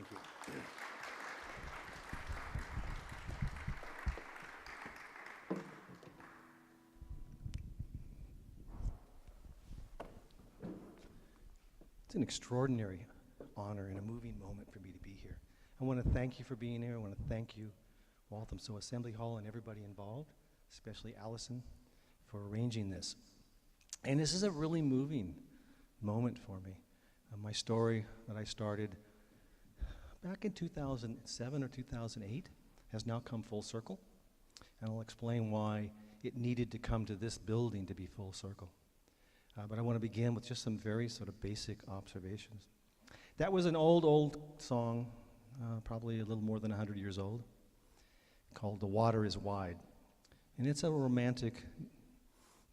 Thank you. It's an extraordinary honor and a moving moment for me to be here. I want to thank you for being here. I want to thank you, Walthamstow Assembly Hall, and everybody involved, especially Allison, for arranging this. And this is a really moving moment for me. My story that I started back in 2007 or 2008 has now come full circle, and I'll explain why it needed to come to this building to be full circle. But I want to begin with just some very sort of basic observations. That was an old song, probably a little more than 100 years old, called "The Water is Wide." And it's a romantic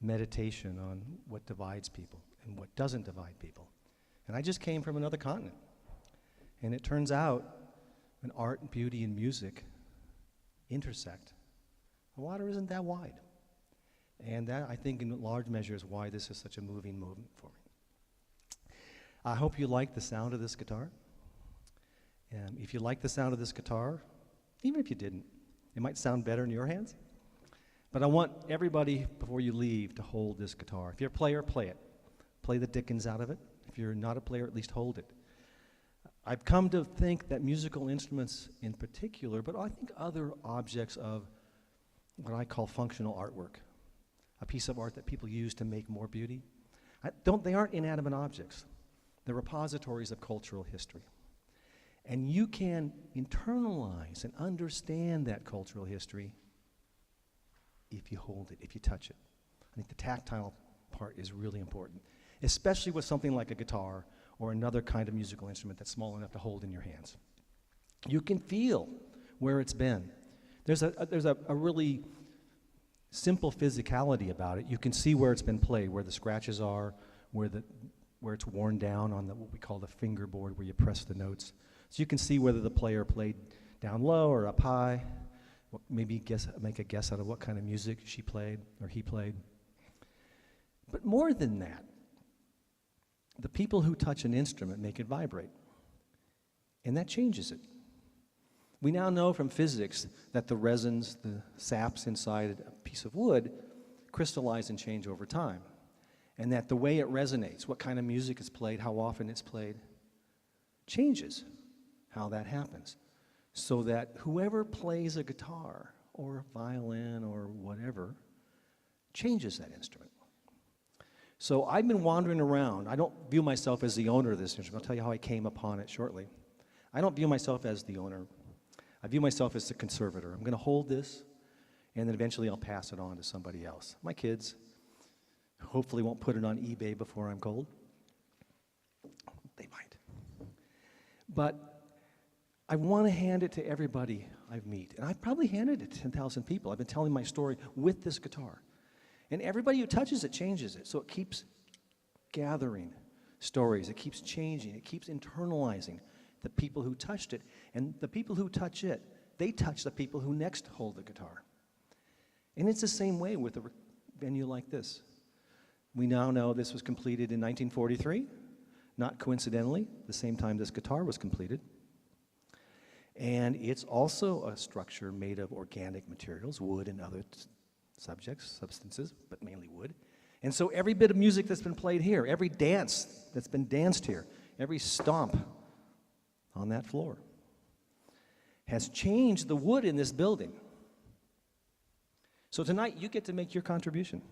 meditation on what divides people and what doesn't divide people. And I just came from another continent. And it turns out when art and beauty and music intersect, the water isn't that wide. And that, I think, in large measure is why this is such a moving moment for me. I hope you like the sound of this guitar. If you like the sound of this guitar, even if you didn't, it might sound better in your hands. But I want everybody, before you leave, to hold this guitar. If you're a player, play it. Play the dickens out of it. If you're not a player, at least hold it. I've come to think that musical instruments in particular, but I think other objects of what I call functional artwork, a piece of art that people use to make more beauty, they aren't inanimate objects. They're repositories of cultural history. And you can internalize and understand that cultural history if you hold it, if you touch it. I think the tactile part is really important, especially with something like a guitar or another kind of musical instrument that's small enough to hold in your hands. You can feel where it's been. There's a really simple physicality about it. You can see where it's been played, where the scratches are, where it's worn down on what we call the fingerboard, where you press the notes. So you can see whether the player played down low or up high. Maybe make a guess out of what kind of music she played or he played. But more than that, the people who touch an instrument make it vibrate, and that changes it. We now know from physics that the resins, the saps inside a piece of wood, crystallize and change over time, and that the way it resonates, what kind of music is played, how often it's played, changes how that happens. So that whoever plays a guitar or a violin or whatever changes that instrument. So I've been wandering around. I don't view myself as the owner of this instrument. I'll tell you how I came upon it shortly. I don't view myself as the owner. I view myself as the conservator. I'm going to hold this, and then eventually I'll pass it on to somebody else. My kids hopefully won't put it on eBay before I'm cold. They might. But I want to hand it to everybody I meet. And I've probably handed it to 10,000 people. I've been telling my story with this guitar. And everybody who touches it changes it. So it keeps gathering stories. It keeps changing. It keeps internalizing the people who touched it. And the people who touch it, they touch the people who next hold the guitar. And it's the same way with a venue like this. We now know this was completed in 1943. Not coincidentally, the same time this guitar was completed. And it's also a structure made of organic materials, wood and other substances, but mainly wood. And so every bit of music that's been played here, every dance that's been danced here, every stomp on that floor has changed the wood in this building. So tonight you get to make your contribution,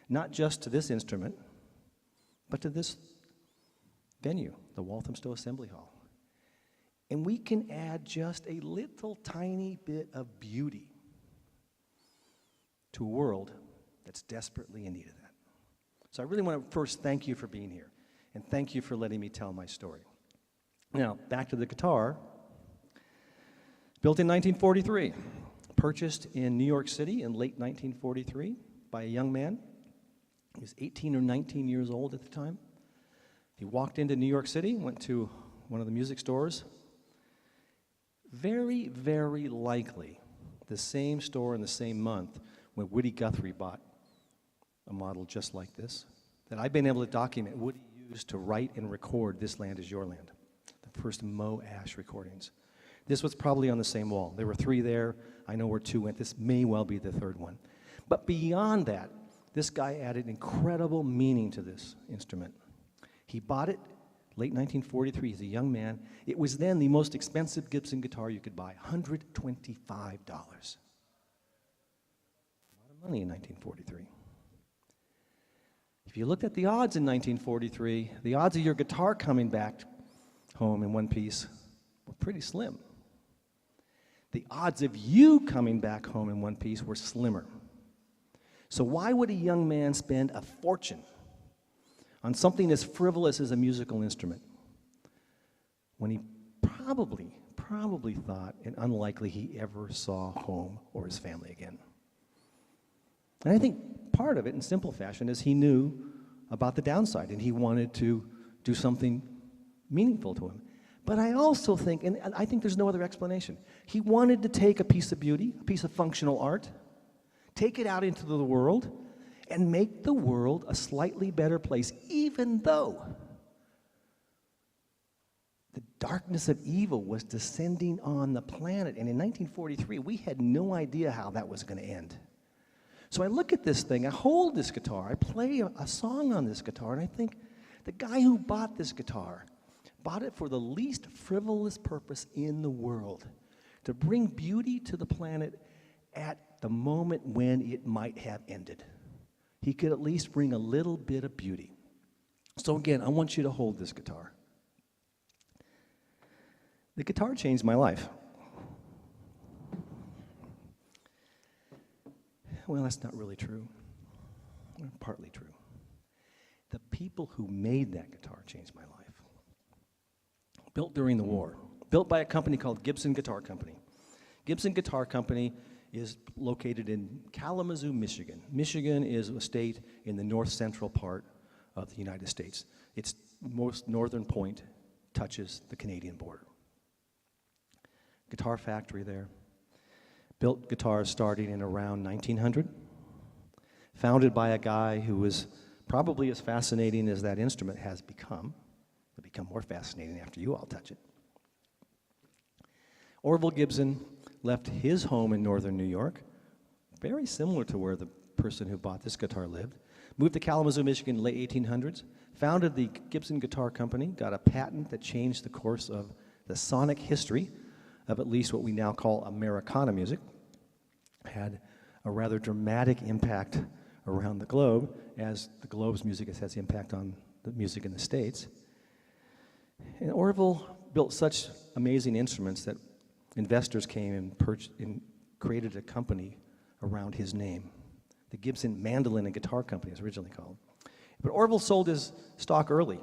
not just to this instrument, but to this venue, the Walthamstow Assembly Hall. And we can add just a little tiny bit of beauty to a world that's desperately in need of that. So I really want to first thank you for being here, and thank you for letting me tell my story. Now, back to the guitar. Built in 1943, purchased in New York City in late 1943 by a young man. He was 18 or 19 years old at the time. He walked into New York City, went to one of the music stores. Very, very likely the same store in the same month when Woody Guthrie bought a model just like this, that I've been able to document Woody used to write and record This Land Is Your Land, the first Mo Ash recordings. This was probably on the same wall. There were 3 there. I know where 2 went. This may well be the 3rd one. But beyond that, this guy added incredible meaning to this instrument. He bought it late 1943. He's a young man. It was then the most expensive Gibson guitar you could buy, $125. A lot of money in 1943. If you looked at the odds in 1943, the odds of your guitar coming back home in one piece were pretty slim. The odds of you coming back home in one piece were slimmer. So why would a young man spend a fortune on something as frivolous as a musical instrument when he probably thought it unlikely he ever saw home or his family again? And I think part of it, in simple fashion, is he knew about the downside, and he wanted to do something meaningful to him. But I also think, and I think there's no other explanation, he wanted to take a piece of beauty, a piece of functional art, take it out into the world, and make the world a slightly better place, even though the darkness of evil was descending on the planet. And in 1943, we had no idea how that was going to end. So I look at this thing, I hold this guitar, I play a song on this guitar, and I think the guy who bought this guitar bought it for the least frivolous purpose in the world, to bring beauty to the planet at the moment when it might have ended. He could at least bring a little bit of beauty. So again, I want you to hold this guitar. The guitar changed my life. Well, that's not really true. Partly true. The people who made that guitar changed my life. Built during the war. Built by a company called Gibson Guitar Company. Gibson Guitar Company is located in Kalamazoo, Michigan. Michigan is a state in the north central part of the United States. Its most northern point touches the Canadian border. Guitar factory there. Built guitars starting in around 1900. Founded by a guy who was probably as fascinating as that instrument has become. It'll become more fascinating after you all touch it. Orville Gibson left his home in northern New York, very similar to where the person who bought this guitar lived, moved to Kalamazoo, Michigan in the late 1800s, founded the Gibson Guitar Company, got a patent that changed the course of the sonic history of at least what we now call Americana music, had a rather dramatic impact around the globe, as the globe's music has impact on the music in the States. And Orville built such amazing instruments that investors came and created a company around his name. The Gibson Mandolin and Guitar Company is originally called. But Orville sold his stock early,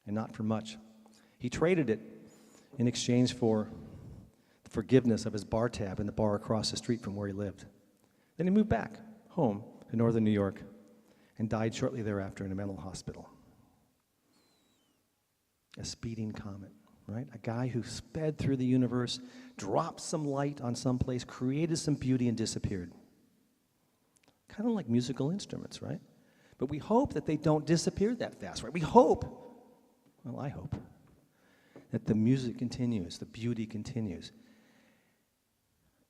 and not for much. He traded it in exchange for the forgiveness of his bar tab in the bar across the street from where he lived. Then he moved back home to northern New York and died shortly thereafter in a mental hospital. A speeding comet, right? A guy who sped through the universe, dropped some light on some place, created some beauty, and disappeared. Kind of like musical instruments, right? But we hope that they don't disappear that fast, right? We hope, well, I hope, that the music continues, the beauty continues.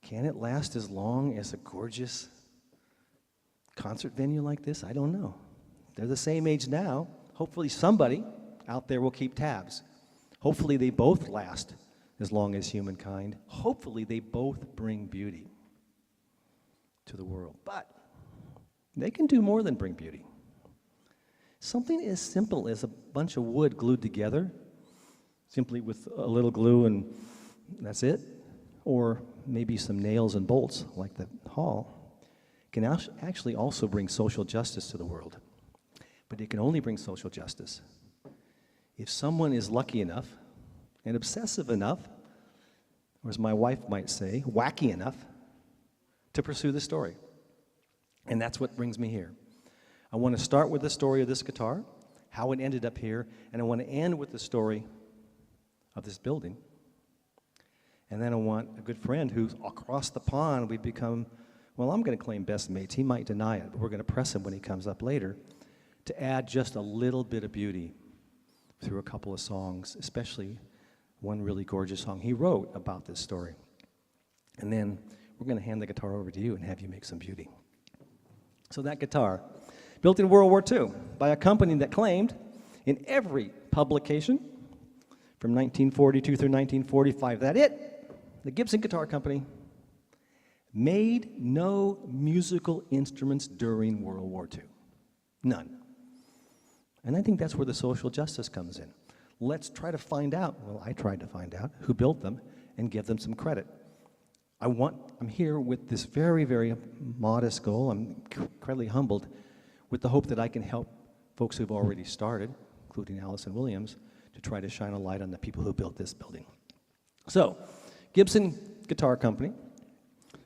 Can it last as long as a gorgeous concert venue like this? I don't know. They're the same age now. Hopefully somebody out there will keep tabs. Hopefully they both last as long as humankind. Hopefully they both bring beauty to the world. But they can do more than bring beauty. Something as simple as a bunch of wood glued together, simply with a little glue and that's it, or maybe some nails and bolts like the hall, can actually also bring social justice to the world. But it can only bring social justice if someone is lucky enough and obsessive enough, or as my wife might say, wacky enough, to pursue the story. And that's what brings me here. I want to start with the story of this guitar, how it ended up here, and I want to end with the story of this building. And then I want a good friend who's across the pond, we've become, well, I'm going to claim best mates. He might deny it, but we're going to press him when he comes up later, to add just a little bit of beauty through a couple of songs, especially one really gorgeous song he wrote about this story. And then we're going to hand the guitar over to you and have you make some beauty. So that guitar, built in World War II by a company that claimed in every publication from 1942 through 1945 that the Gibson Guitar Company, made no musical instruments during World War II. None. And I think that's where the social justice comes in. Let's try to find out, well, I tried to find out who built them and give them some credit. I'm here with this very, very modest goal. I'm incredibly humbled with the hope that I can help folks who've already started, including Allison Williams, to try to shine a light on the people who built this building. So, Gibson Guitar Company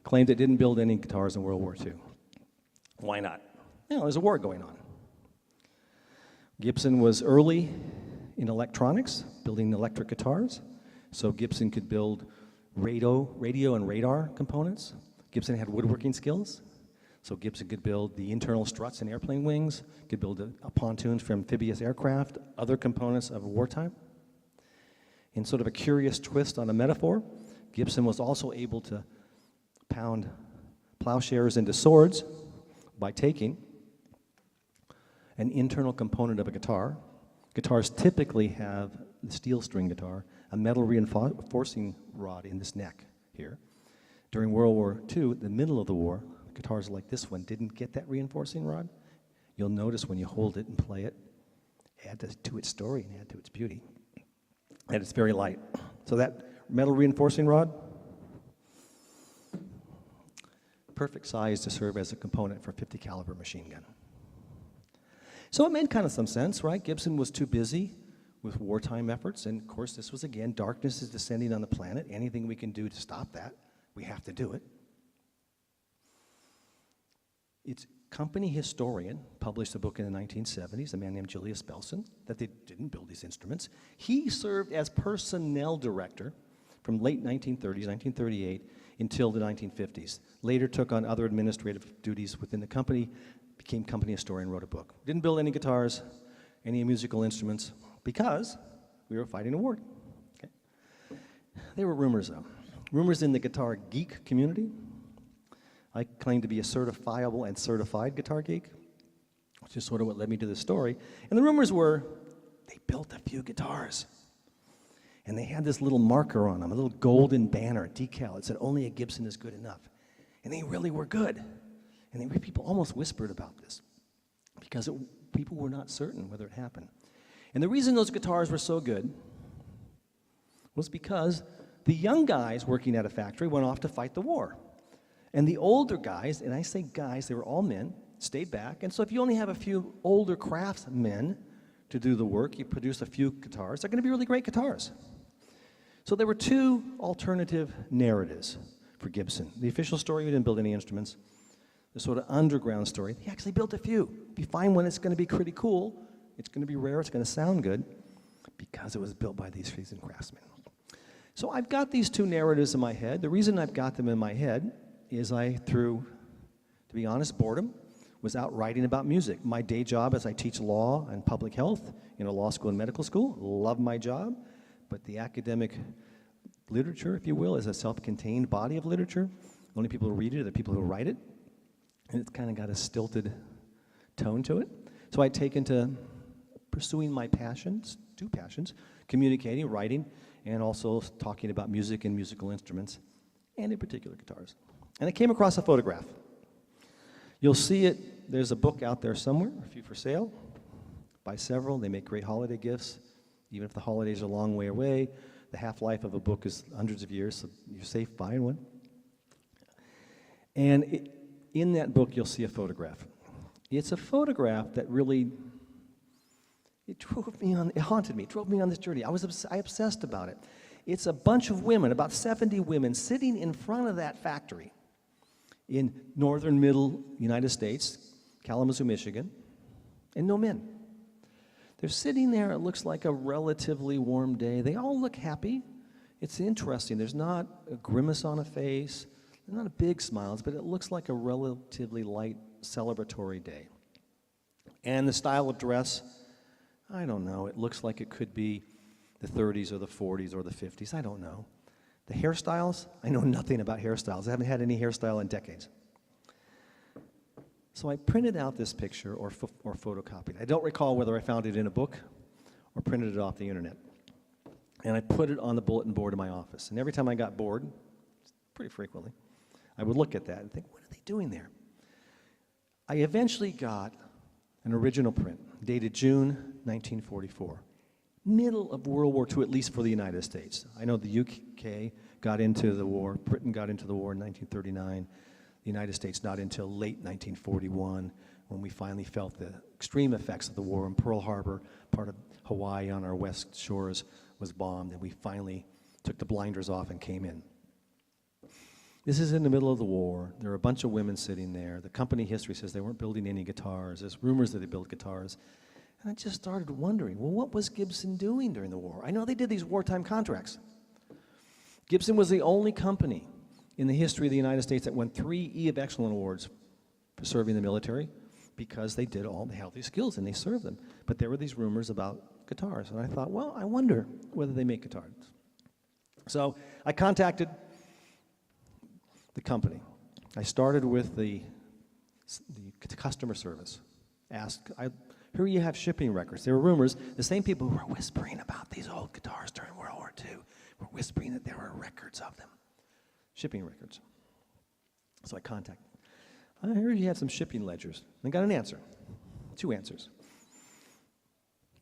claimed it didn't build any guitars in World War II. Why not? Well, there's a war going on. Gibson was early in electronics, building electric guitars, so Gibson could build radio and radar components. Gibson had woodworking skills, so Gibson could build the internal struts in airplane wings, could build pontoons for amphibious aircraft, other components of wartime. In sort of a curious twist on a metaphor, Gibson was also able to pound plowshares into swords by taking an internal component of a guitar. Guitars typically have the steel string guitar, a metal reinforcing rod in this neck here. During World War II, the middle of the war, guitars like this one didn't get that reinforcing rod. You'll notice when you hold it and play it, add to its story and add to its beauty. And it's very light. So that metal reinforcing rod, perfect size to serve as a component for a 50 caliber machine gun. So it made kind of some sense, right? Gibson was too busy with wartime efforts, and of course this was, again, darkness is descending on the planet. Anything we can do to stop that, we have to do it. Its company historian published a book in the 1970s, a man named Julius Belson, that they didn't build these instruments. He served as personnel director from late 1930s, 1938, until the 1950s. Later took on other administrative duties within the company, became company historian, wrote a book. Didn't build any guitars, any musical instruments, because we were fighting a war. Okay. There were rumors, though. Rumors in the guitar geek community. I claim to be a certifiable and certified guitar geek, which is sort of what led me to this story. And the rumors were, they built a few guitars. And they had this little marker on them, a little golden banner, a decal. It said, only a Gibson is good enough. And they really were good. And people almost whispered about this because people were not certain whether it happened. And the reason those guitars were so good was because the young guys working at a factory went off to fight the war. And the older guys, and I say guys, they were all men, stayed back. And so if you only have a few older craftsmen to do the work, you produce a few guitars, they're going to be really great guitars. So there were two alternative narratives for Gibson. The official story, he didn't build any instruments. The sort of underground story, he actually built a few. If you find one, it's going to be pretty cool. It's going to be rare. It's going to sound good because it was built by these seasoned craftsmen. So I've got these two narratives in my head. The reason I've got them in my head is through, to be honest, boredom, was out writing about music. My day job is I teach law and public health in a law school and medical school. Love my job, but the academic literature, if you will, is a self-contained body of literature. The only people who read it are the people who write it. And it's kind of got a stilted tone to it. So I take into pursuing my passions, two passions, communicating, writing, and also talking about music and musical instruments, and in particular guitars. And I came across a photograph. You'll see it, there's a book out there somewhere, a few for sale, by several. They make great holiday gifts, even if the holidays are a long way away. The half-life of a book is hundreds of years, so you're safe buying one. And in that book, you'll see a photograph. It's a photograph that really, it haunted me, it drove me on this journey. I obsessed about it. It's a bunch of women, about 70 women, sitting in front of that factory in northern middle United States, Kalamazoo, Michigan, and no men. They're sitting there, it looks like a relatively warm day. They all look happy. It's interesting, there's not a grimace on a face, not a big smiles, but it looks like a relatively light celebratory day. And the style of dress, I don't know. It looks like it could be the 30s or the 40s or the 50s. I don't know. The hairstyles, I know nothing about hairstyles. I haven't had any hairstyle in decades. So I printed out this picture or photocopied. I don't recall whether I found it in a book or printed it off the internet. And I put it on the bulletin board in my office. And every time I got bored, pretty frequently, I would look at that and think, what are they doing there? I eventually got an original print dated June 1944. Middle of World War II, at least for the United States. I know the UK got into the war, Britain got into the war in 1939, the United States not until late 1941, when we finally felt the extreme effects of the war in Pearl Harbor. Part of Hawaii on our west shores was bombed, and we finally took the blinders off and came in. This is in the middle of the war. There are a bunch of women sitting there. The company history says they weren't building any guitars. There's rumors that they built guitars. And I just started wondering, well, what was Gibson doing during the war? I know they did these wartime contracts. Gibson was the only company in the history of the United States that won 3 E of Excellence Awards for serving the military because they did all the healthy skills and they served them. But there were these rumors about guitars. And I thought, well, I wonder whether they make guitars. So I contacted the company. I started with the customer service. Asked, who you have shipping records? There were rumors, the same people who were whispering about these old guitars during World War II were whispering that there were records of them, shipping records. So I contacted. I heard you had some shipping ledgers. And I got an answer, 2 answers.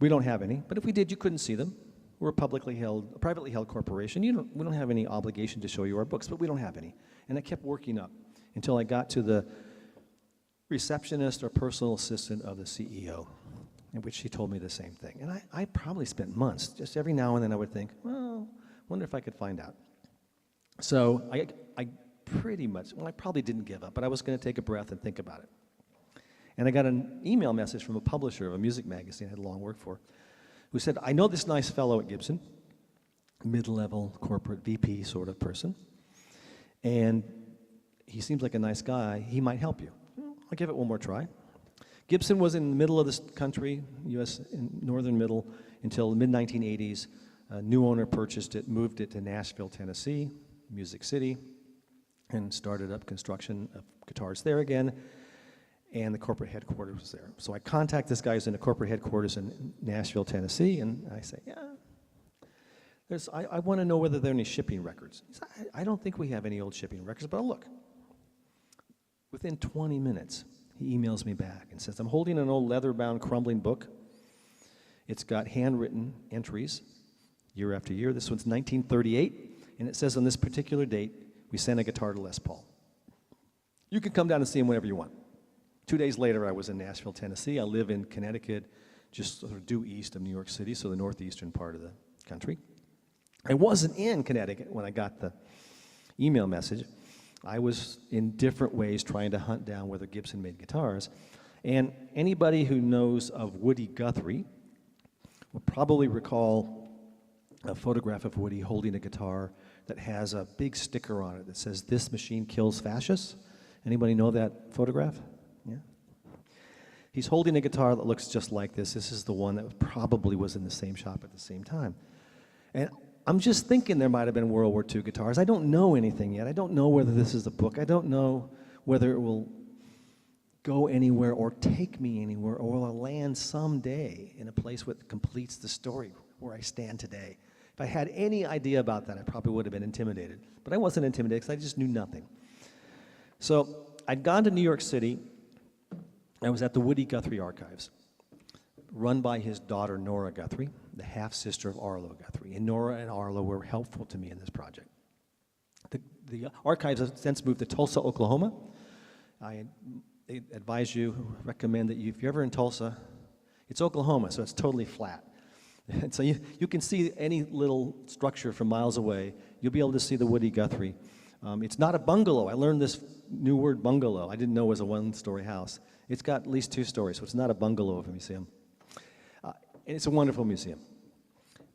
We don't have any, but if we did, you couldn't see them. We're a privately held corporation. We don't have any obligation to show you our books, but we don't have any. And I kept working up until I got to the receptionist or personal assistant of the CEO, in which she told me the same thing. And I probably spent months, just every now and then I would think, well, wonder if I could find out. So I pretty much, well, I probably didn't give up, but I was going to take a breath and think about it. And I got an email message from a publisher of a music magazine I had long worked for, who said, I know this nice fellow at Gibson, mid-level corporate VP sort of person, and he seems like a nice guy. He might help you. I'll give it one more try. Gibson was in the middle of this country, U.S. in northern middle, until the mid-1980s. A new owner purchased it, moved it to Nashville, Tennessee, Music City, and started up construction of guitars there again, and the corporate headquarters was there. So I contact this guy who's in the corporate headquarters in Nashville, Tennessee, and I say, yeah, I want to know whether there are any shipping records. He said, I don't think we have any old shipping records, but I'll look. Within 20 minutes, he emails me back and says, I'm holding an old leather-bound crumbling book. It's got handwritten entries year after year. This one's 1938, and it says on this particular date, we sent a guitar to Les Paul. You can come down and see him whenever you want. 2 days later, I was in Nashville, Tennessee. I live in Connecticut, just sort of due east of New York City, so the northeastern part of the country. I wasn't in Connecticut when I got the email message. I was in different ways trying to hunt down whether Gibson made guitars. And anybody who knows of Woody Guthrie will probably recall a photograph of Woody holding a guitar that has a big sticker on it that says, "This machine kills fascists." Anybody know that photograph? Yeah. He's holding a guitar that looks just like this. This is the one that probably was in the same shop at the same time. And I'm just thinking there might have been World War II guitars. I don't know anything yet. I don't know whether this is a book. I don't know whether it will go anywhere or take me anywhere, or will I land someday in a place that completes the story where I stand today. If I had any idea about that, I probably would have been intimidated. But I wasn't intimidated because I just knew nothing. So I'd gone to New York City. I was at the Woody Guthrie Archives, run by his daughter, Nora Guthrie, the half-sister of Arlo Guthrie. And Nora and Arlo were helpful to me in this project. The archives have since moved to Tulsa, Oklahoma. I advise you, recommend that if you're ever in Tulsa, it's Oklahoma, so it's totally flat. And so you can see any little structure from miles away. You'll be able to see the Woody Guthrie. It's not a bungalow. I learned this new word, bungalow. I didn't know it was a one-story house. It's got at least 2 stories, so it's not a bungalow of a museum. And it's a wonderful museum.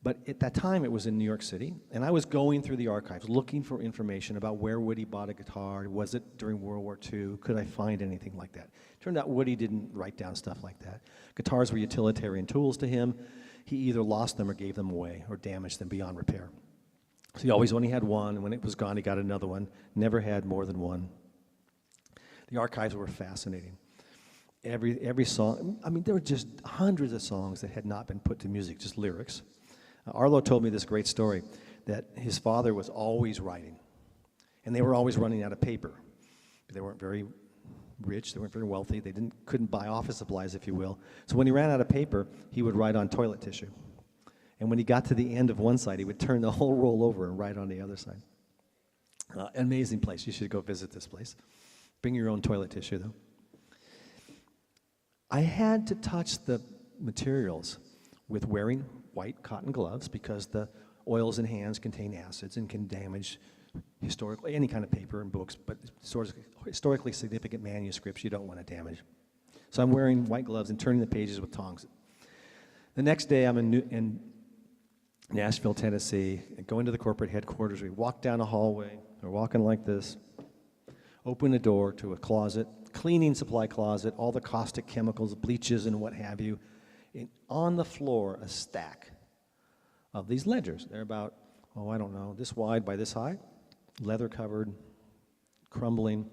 But at that time, it was in New York City, and I was going through the archives looking for information about where Woody bought a guitar. Was it during World War II? Could I find anything like that? Turned out Woody didn't write down stuff like that. Guitars were utilitarian tools to him. He either lost them or gave them away or damaged them beyond repair. So he always only had one, and when it was gone, he got another one. Never had more than one. The archives were fascinating. Every song, I mean, there were just hundreds of songs that had not been put to music, just lyrics. Arlo told me this great story, that his father was always writing, and they were always running out of paper. They weren't very rich, they weren't very wealthy, they couldn't buy office supplies, if you will. So when he ran out of paper, he would write on toilet tissue. And when he got to the end of one side, he would turn the whole roll over and write on the other side. Amazing place, you should go visit this place. Bring your own toilet tissue, though. I had to touch the materials with wearing white cotton gloves because the oils in hands contain acids and can damage historically any kind of paper and books, but historically significant manuscripts you don't want to damage. So I'm wearing white gloves and turning the pages with tongs. The next day I'm in Nashville, Tennessee, going to the corporate headquarters. We walk down a hallway, we're walking like this, open a door to a closet, cleaning supply closet, all the caustic chemicals, bleaches and what have you. And on the floor, a stack of these ledgers. They're about, oh, I don't know, this wide by this high, leather covered, crumbling.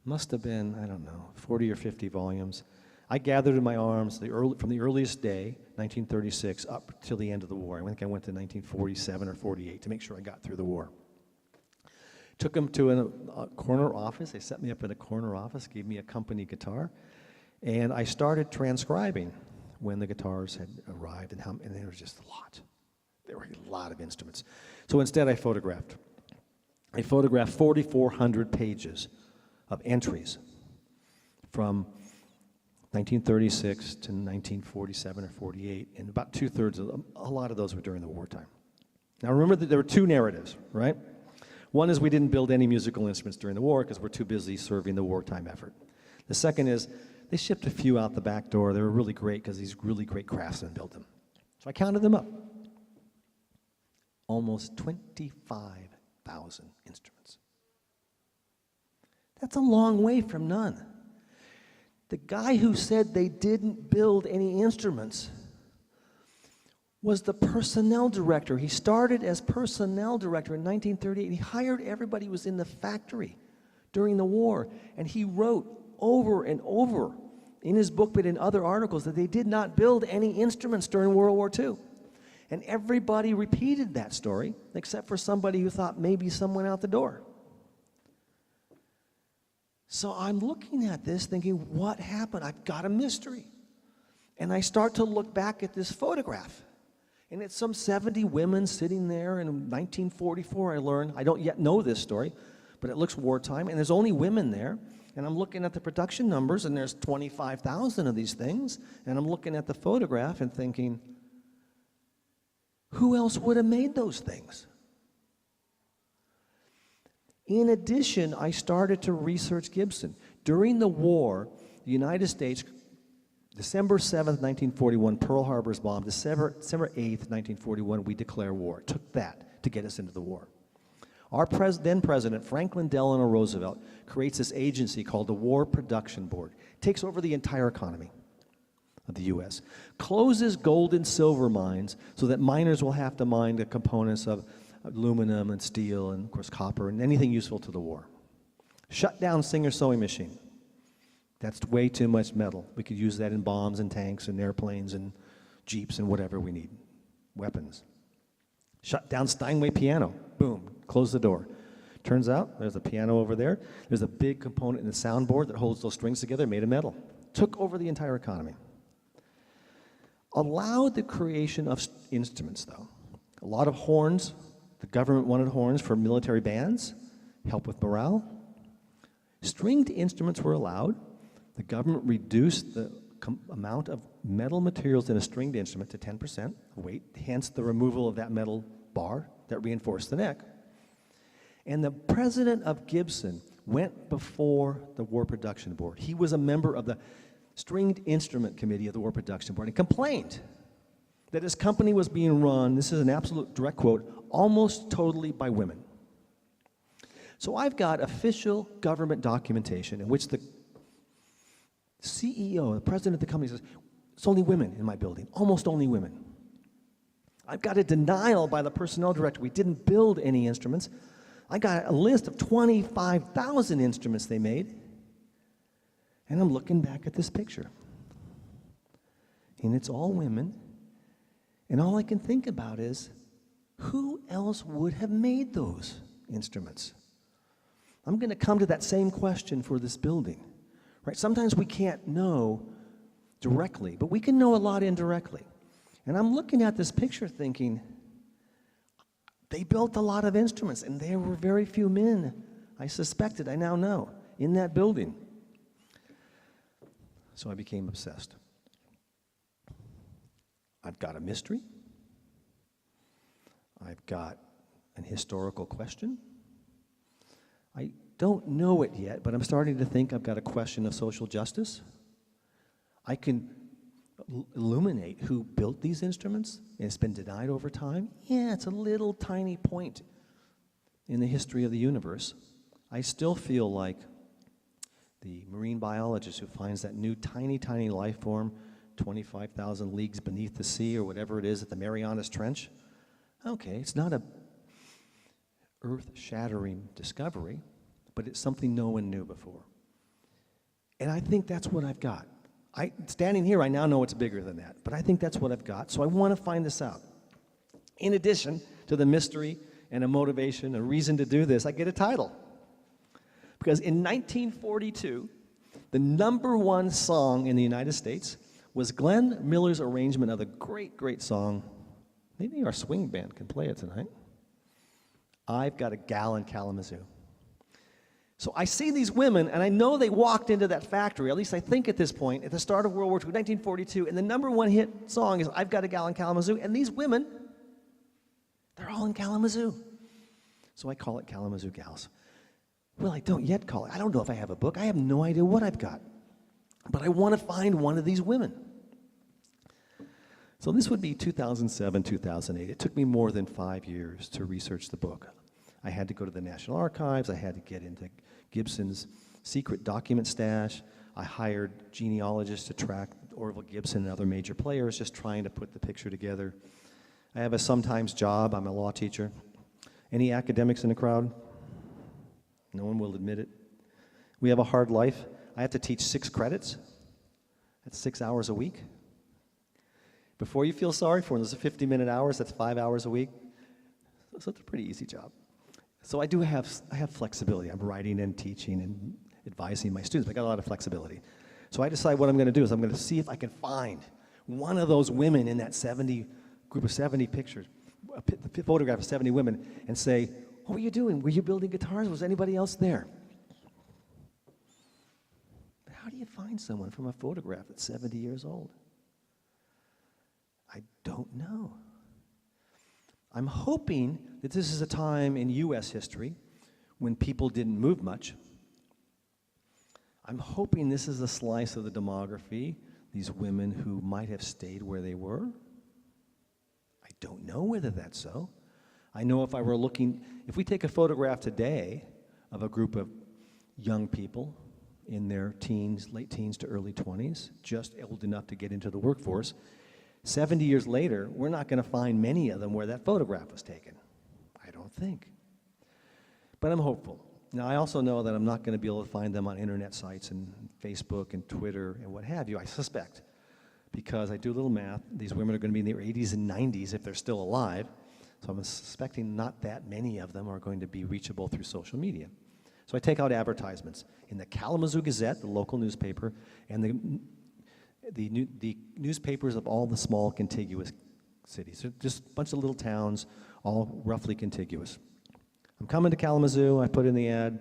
Must have been, I don't know, 40 or 50 volumes. I gathered in my arms from the earliest day, 1936, up till the end of the war. I think I went to 1947 or 48 to make sure I got through the war. Took them to a corner office. They set me up in a corner office, gave me a company guitar, and I started transcribing when the guitars had arrived, and there was just a lot. There were a lot of instruments. So instead I photographed. I photographed 4,400 pages of entries from 1936 to 1947 or 48, and about two-thirds of them, a lot of those were during the wartime. Now remember that there were two narratives, right? One is we didn't build any musical instruments during the war because we're too busy serving the wartime effort. The second is they shipped a few out the back door. They were really great because these really great craftsmen built them. So I counted them up. Almost 25,000 instruments. That's a long way from none. The guy who said they didn't build any instruments was the personnel director. He started as personnel director in 1938. He hired everybody who was in the factory during the war, and he wrote over and over in his book but in other articles that they did not build any instruments during World War II. And everybody repeated that story except for somebody who thought maybe someone out the door. So I'm looking at this thinking, what happened? I've got a mystery. And I start to look back at this photograph. And it's some 70 women sitting there in 1944, I learned. I don't yet know this story, but it looks wartime, and there's only women there. And I'm looking at the production numbers, and there's 25,000 of these things. And I'm looking at the photograph and thinking, who else would have made those things? In addition, I started to research Gibson. During the war, the United States, December 7th, 1941, Pearl Harbor is bombed. December 8th, 1941, we declare war. It took that to get us into the war. Our then President, Franklin Delano Roosevelt, creates this agency called the War Production Board. Takes over the entire economy of the U.S. Closes gold and silver mines so that miners will have to mine the components of aluminum and steel and, of course, copper and anything useful to the war. Shut down Singer sewing machine. That's way too much metal. We could use that in bombs and tanks and airplanes and jeeps and whatever we need. Weapons. Shut down Steinway piano. Boom. Close the door. Turns out there's a piano over there. There's a big component in the soundboard that holds those strings together made of metal. Took over the entire economy. Allowed the creation of instruments, though. A lot of horns. The government wanted horns for military bands, help with morale. Stringed instruments were allowed. The government reduced the amount of metal materials in a stringed instrument to 10% of weight, hence the removal of that metal bar that reinforced the neck. And the president of Gibson went before the War Production Board. He was a member of the Stringed Instrument Committee of the War Production Board and complained that his company was being run, this is an absolute direct quote, almost totally by women. So I've got official government documentation in which the CEO, the president of the company says, it's only women in my building, almost only women. I've got a denial by the personnel director, we didn't build any instruments. I got a list of 25,000 instruments they made, and I'm looking back at this picture. And it's all women, and all I can think about is, who else would have made those instruments? I'm going to come to that same question for this building, right? Sometimes we can't know directly, but we can know a lot indirectly. And I'm looking at this picture thinking, they built a lot of instruments, and there were very few men, I suspected, I now know, in that building. So I became obsessed. I've got a mystery. I've got an historical question. I don't know it yet, but I'm starting to think I've got a question of social justice. I can illuminate who built these instruments, and it's been denied over time. Yeah, it's a little tiny point in the history of the universe. I still feel like the marine biologist who finds that new tiny, tiny life form 25,000 leagues beneath the sea or whatever it is at the Marianas Trench. Okay, it's not a earth-shattering discovery, but it's something no one knew before. And I think that's what I've got. Standing here, I now know it's bigger than that, but I think that's what I've got, so I want to find this out. In addition to the mystery and a motivation, a reason to do this, I get a title. Because in 1942, the #1 song in the United States was Glenn Miller's arrangement of the great, great song. Maybe our swing band can play it tonight. I've Got a Gal in Kalamazoo. So I see these women, and I know they walked into that factory, at least I think at this point, at the start of World War II, 1942, and the #1 hit song is I've Got a Gal in Kalamazoo, and these women, they're all in Kalamazoo. So I call it Kalamazoo Gals. Well, I don't yet call it. I don't know if I have a book. I have no idea what I've got. But I want to find one of these women. So this would be 2007, 2008. It took me more than 5 years to research the book. I had to go to the National Archives. I had to get into Gibson's secret document stash. I hired genealogists to track Orville Gibson and other major players, just trying to put the picture together. I have a sometimes job. I'm a law teacher. Any academics in the crowd? No one will admit it. We have a hard life. I have to teach 6 credits. That's 6 hours a week. Before you feel sorry for them, those are 50-minute hours. That's 5 hours a week. So it's a pretty easy job. So I have flexibility. I'm writing and teaching and advising my students. I got a lot of flexibility. So I decide what I'm going to do is I'm going to see if I can find one of those women in that group of 70 pictures, a photograph of 70 women, and say, what were you doing? Were you building guitars? Was anybody else there? How do you find someone from a photograph that's 70 years old? I don't know. I'm hoping that this is a time in U.S. history when people didn't move much. I'm hoping this is a slice of the demography, these women who might have stayed where they were. I don't know whether that's so. I know if we take a photograph today of a group of young people in their teens, late teens to early 20s, just old enough to get into the workforce, 70 years later, we're not going to find many of them where that photograph was taken. I don't think. But I'm hopeful. Now, I also know that I'm not going to be able to find them on internet sites and Facebook and Twitter and what have you, I suspect. Because I do a little math, these women are going to be in their 80s and 90s if they're still alive. So I'm suspecting not that many of them are going to be reachable through social media. So I take out advertisements in the Kalamazoo Gazette, the local newspaper, and the newspapers of all the small contiguous cities. They're just a bunch of little towns, all roughly contiguous. I'm coming to Kalamazoo, I put in the ad.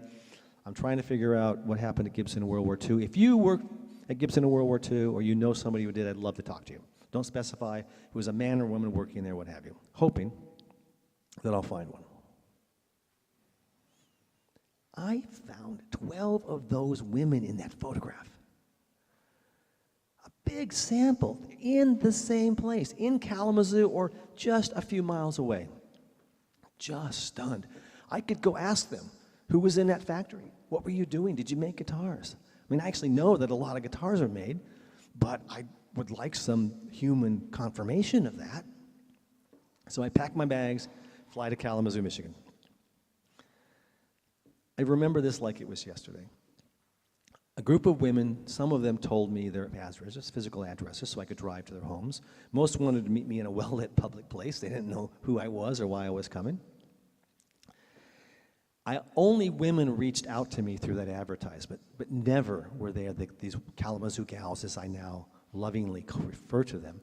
I'm trying to figure out what happened at Gibson in World War II. If you worked at Gibson in World War II, or you know somebody who did, I'd love to talk to you. Don't specify if it was a man or woman working there, what have you. Hoping that I'll find one. I found 12 of those women in that photograph. big sample in the same place, in Kalamazoo or just a few miles away. Just stunned. I could go ask them, who was in that factory? What were you doing? Did you make guitars? I mean, I actually know that a lot of guitars are made, but I would like some human confirmation of that. So I pack my bags, fly to Kalamazoo, Michigan. I remember this like it was yesterday. A group of women, some of them told me their addresses, physical addresses, so I could drive to their homes. Most wanted to meet me in a well-lit public place. They didn't know who I was or why I was coming. Only women reached out to me through that advertisement, but never were there these Kalamazoo gals, as I now lovingly refer to them.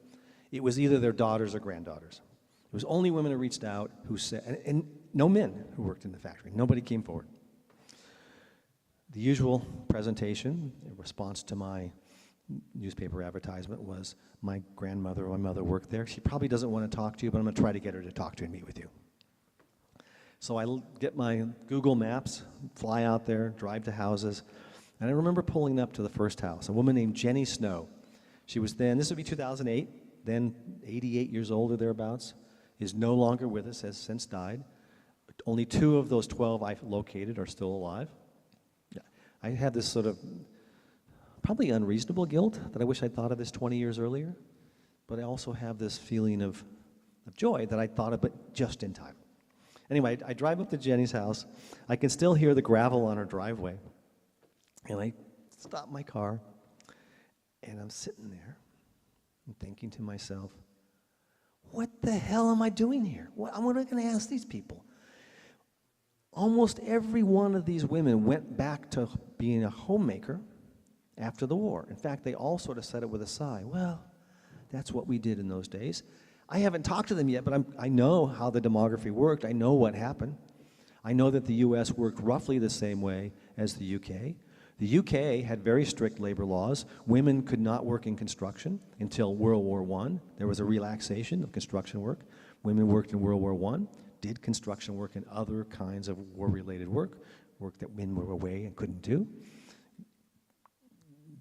It was either their daughters or granddaughters. It was only women who reached out who said, and no men who worked in the factory. Nobody came forward. The usual presentation in response to my newspaper advertisement was, my grandmother or my mother worked there. She probably doesn't want to talk to you, but I'm going to try to get her to talk to you and meet with you. So I get my Google Maps, fly out there, drive to houses, and I remember pulling up to the first house, a woman named Jenny Snow. She was then, this would be 2008, then 88 years old or thereabouts, is no longer with us, has since died. Only 2 of those 12 I've located are still alive. I have this sort of probably unreasonable guilt that I wish I'd thought of this 20 years earlier, but I also have this feeling of joy that I thought of it just in time. Anyway, I drive up to Jenny's house. I can still hear the gravel on her driveway. And I stop my car, and I'm sitting there and thinking to myself, what the hell am I doing here? What am I going to ask these people? Almost every one of these women went back to being a homemaker after the war. In fact, they all sort of said it with a sigh. Well, that's what we did in those days. I haven't talked to them yet, but I know how the demography worked. I know what happened. I know that the U.S. worked roughly the same way as the U.K. The U.K. had very strict labor laws. Women could not work in construction until World War I. There was a relaxation of construction work. Women worked in World War I, did construction work and other kinds of war-related work that men were away and couldn't do.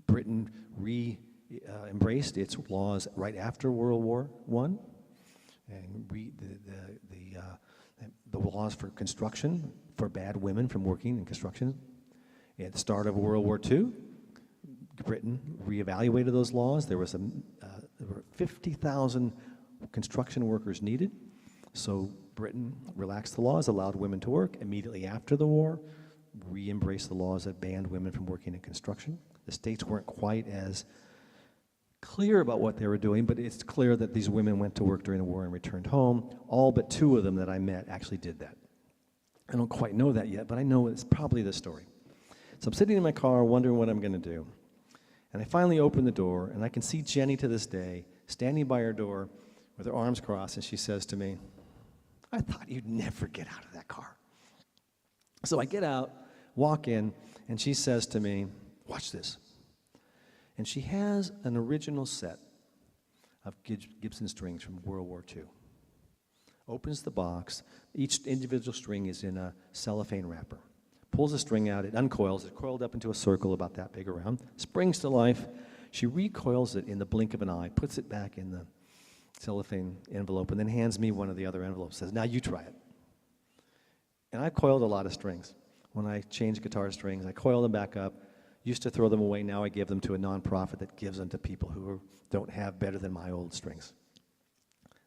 Britain embraced its laws right after World War I. And the laws for construction forbade women from working in construction. At the start of World War II, Britain reevaluated those laws. There were 50,000 construction workers needed. So Britain relaxed the laws, allowed women to work. Immediately after the war, re-embraced the laws that banned women from working in construction. The states weren't quite as clear about what they were doing, but it's clear that these women went to work during the war and returned home. All but 2 of them that I met actually did that. I don't quite know that yet, but I know it's probably the story. So I'm sitting in my car wondering what I'm going to do. And I finally open the door, and I can see Jenny to this day standing by her door with her arms crossed, and she says to me, I thought you'd never get out of that car. So I get out, walk in, and she says to me, watch this. And she has an original set of Gibson strings from World War II. Opens the box. Each individual string is in a cellophane wrapper. Pulls the string out, it uncoils, it's coiled up into a circle about that big around, springs to life. She recoils it in the blink of an eye, puts it back in the cellophane envelope, and then hands me one of the other envelopes, says, now you try it. And I coiled a lot of strings. When I change guitar strings, I coil them back up, used to throw them away, now I give them to a nonprofit that gives them to people who don't have better than my old strings.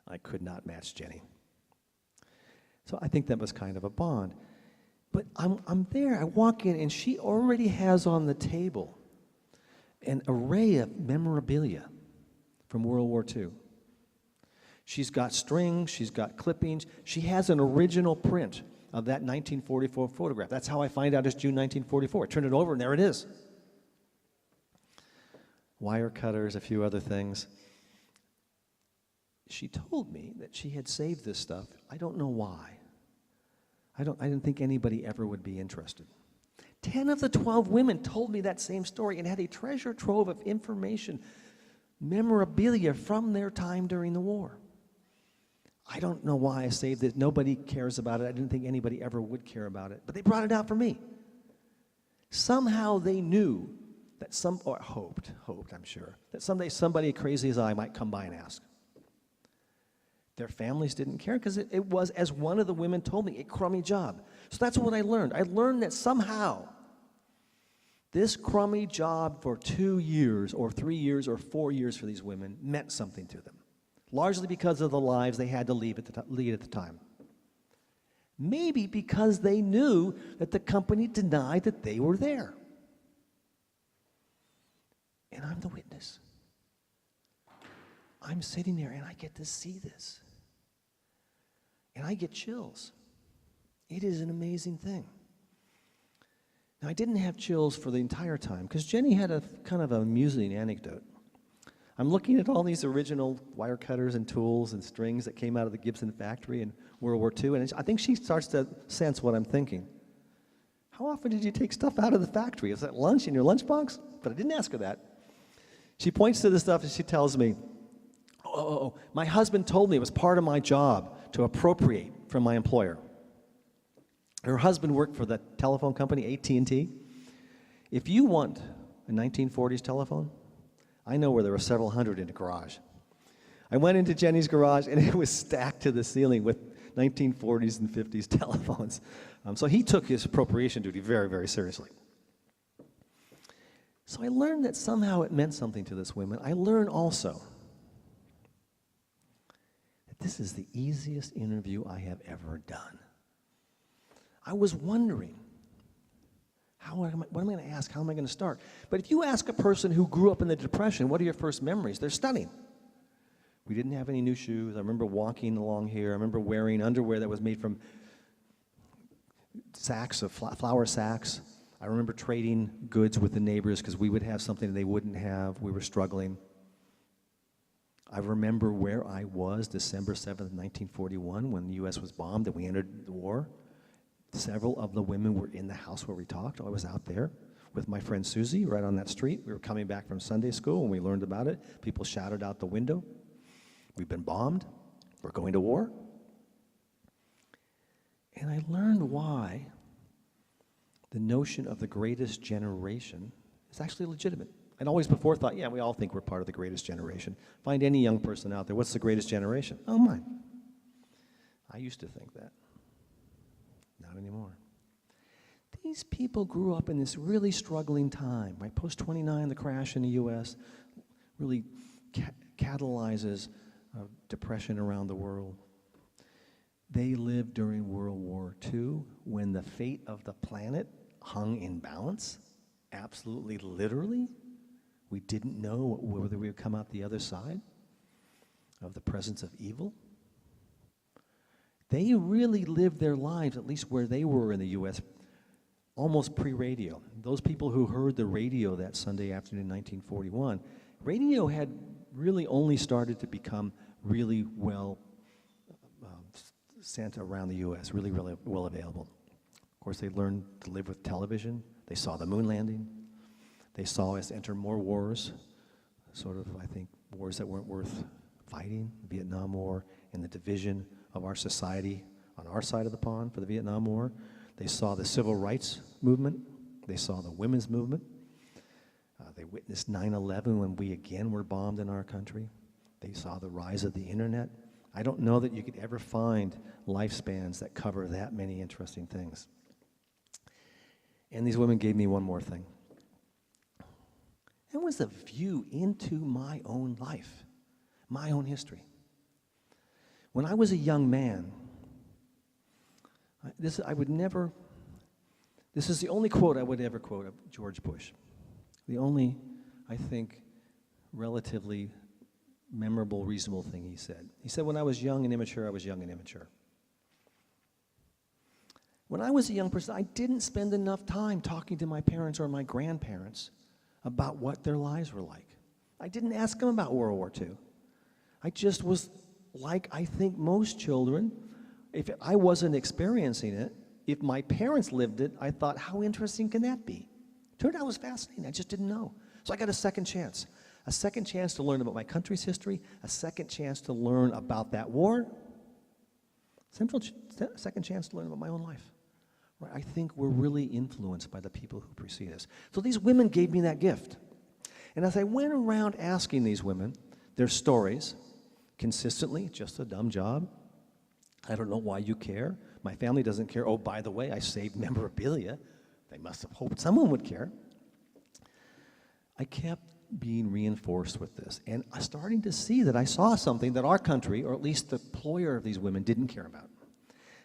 I could not match Jenny. So I think that was kind of a bond. But I'm there, I walk in, and she already has on the table an array of memorabilia from World War II. She's got strings, she's got clippings, she has an original print of that 1944 photograph. That's how I find out it's June 1944. I turn it over, and there it is. Wire cutters, a few other things. She told me that she had saved this stuff. I don't know why. I didn't think anybody ever would be interested. 10 of the 12 women told me that same story and had a treasure trove of information, memorabilia from their time during the war. I don't know why I saved it. Nobody cares about it. I didn't think anybody ever would care about it. But they brought it out for me. Somehow they knew that or hoped, I'm sure, that someday somebody crazy as I might come by and ask. Their families didn't care because it was, as one of the women told me, a crummy job. So that's what I learned. I learned that somehow this crummy job for 2 years or 3 years or 4 years for these women meant something to them, largely because of the lives they had to lead at the time. Maybe because they knew that the company denied that they were there. And I'm the witness. I'm sitting there and I get to see this. And I get chills. It is an amazing thing. Now, I didn't have chills for the entire time because Jenny had a kind of an amusing anecdote. I'm looking at all these original wire cutters and tools and strings that came out of the Gibson factory in World War II, and I think she starts to sense what I'm thinking. How often did you take stuff out of the factory? Is that lunch in your lunchbox? But I didn't ask her that. She points to the stuff and she tells me, oh, my husband told me it was part of my job to appropriate from my employer. Her husband worked for the telephone company, AT&T. If you want a 1940s telephone, I know where there were several hundred in the garage. I went into Jenny's garage and it was stacked to the ceiling with 1940s and 50s telephones. So he took his appropriation duty very, very seriously. So I learned that somehow it meant something to this woman. I learned also that this is the easiest interview I have ever done. I was wondering, what am I going to ask? How am I going to start? But if you ask a person who grew up in the Depression, what are your first memories? They're stunning. We didn't have any new shoes. I remember walking along here. I remember wearing underwear that was made from sacks of flour sacks. I remember trading goods with the neighbors because we would have something they wouldn't have. We were struggling. I remember where I was December 7th, 1941, when the U.S. was bombed and we entered the war. Several of the women were in the house where we talked. I was out there with my friend Susie right on that street. We were coming back from Sunday school and we learned about it. People shouted out the window, "We've been bombed. We're going to war." And I learned why the notion of the greatest generation is actually legitimate. I'd always before thought, yeah, we all think we're part of the greatest generation. Find any young person out there, what's the greatest generation? Oh, mine. I used to think that. Not anymore. These people grew up in this really struggling time, right? Post-29, the crash in the U.S. really catalyzes depression around the world. They lived during World War II when the fate of the planet hung in balance, absolutely literally. We didn't know whether we would come out the other side of the presence of evil. They really lived their lives, at least where they were in the U.S., almost pre-radio. Those people who heard the radio that Sunday afternoon in 1941, radio had really only started to become really well sent around the U.S., really, really well available. Of course, they learned to live with television. They saw the moon landing. They saw us enter more wars, sort of, I think, wars that weren't worth fighting, the Vietnam War and the division of our society on our side of the pond for the Vietnam War. They saw the civil rights movement. They saw the women's movement. They witnessed 9/11 when we again were bombed in our country. They saw the rise of the internet. I don't know that you could ever find lifespans that cover that many interesting things. And these women gave me one more thing. It was a view into my own life, my own history. When I was a young man, this is the only quote I would ever quote of George Bush. The only, I think, relatively memorable, reasonable thing he said. He said, when I was young and immature, I was young and immature. When I was a young person, I didn't spend enough time talking to my parents or my grandparents about what their lives were like. I didn't ask them about World War II. I just was like, I think most children, if I wasn't experiencing it, if my parents lived it, I thought, how interesting can that be? Turned out it was fascinating. I just didn't know. So I got a second chance. A second chance to learn about my country's history, a second chance to learn about that war, second chance to learn about my own life, Right? I think we're really influenced by the people who precede us. So these women gave me that gift. And as I went around asking these women their stories, consistently, just a dumb job, I don't know why you care, my family doesn't care, oh, by the way, I saved memorabilia, they must have hoped someone would care. I kept being reinforced with this, and I'm starting to see that I saw something that our country, or at least the employer of these women, didn't care about.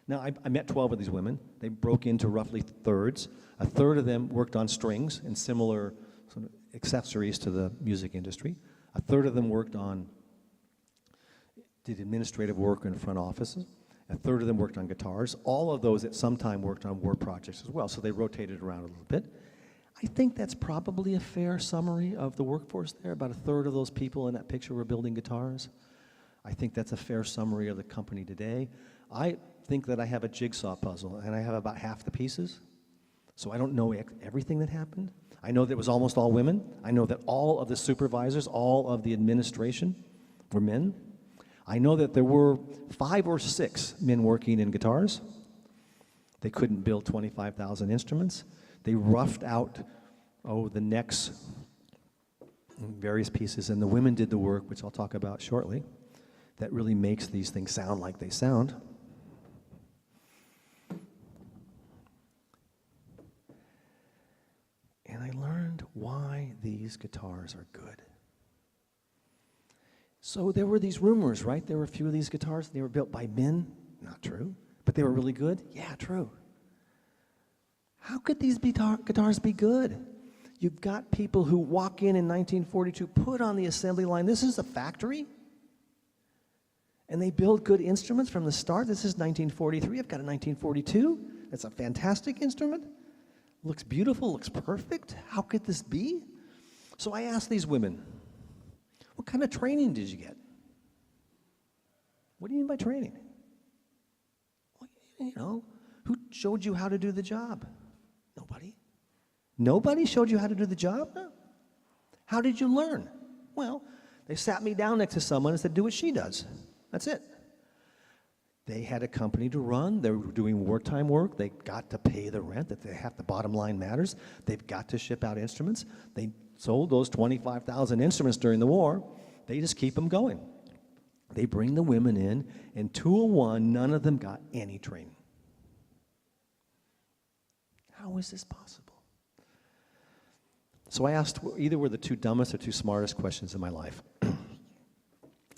Now, I met 12 of these women. They broke into roughly thirds. A third of them worked on strings and similar sort of accessories to the music industry. A third of them did administrative work in front offices. A third of them worked on guitars. All of those at some time worked on war projects as well, so they rotated around a little bit. I think that's probably a fair summary of the workforce there. About a third of those people in that picture were building guitars. I think that's a fair summary of the company today. I think that I have a jigsaw puzzle, and I have about half the pieces. So I don't know everything that happened. I know that it was almost all women. I know that all of the supervisors, all of the administration were men. I know that there were 5 or 6 men working in guitars. They couldn't build 25,000 instruments. They roughed out, the necks, various pieces, and the women did the work, which I'll talk about shortly, that really makes these things sound like they sound. And I learned why these guitars are good. So there were these rumors, right? There were a few of these guitars, they were built by men. Not true. But they were really good? Yeah, true. How could these guitars be good? You've got people who walk in 1942, put on the assembly line. This is a factory. And they build good instruments from the start. This is 1943. I've got a 1942. That's a fantastic instrument. Looks beautiful, looks perfect. How could this be? So I asked these women, what kind of training did you get? What do you mean by training? Well, who showed you how to do the job? Nobody. Nobody showed you how to do the job? No. How did you learn? Well, they sat me down next to someone and said, do what she does. That's it. They had a company to run. They were doing wartime work. They got to pay the rent. That they have the bottom line matters. They've got to ship out instruments. They sold those 25,000 instruments during the war. They just keep them going. They bring the women in, and 201, none of them got any training. How is this possible? So I asked, either were the 2 dumbest or 2 smartest questions in my life.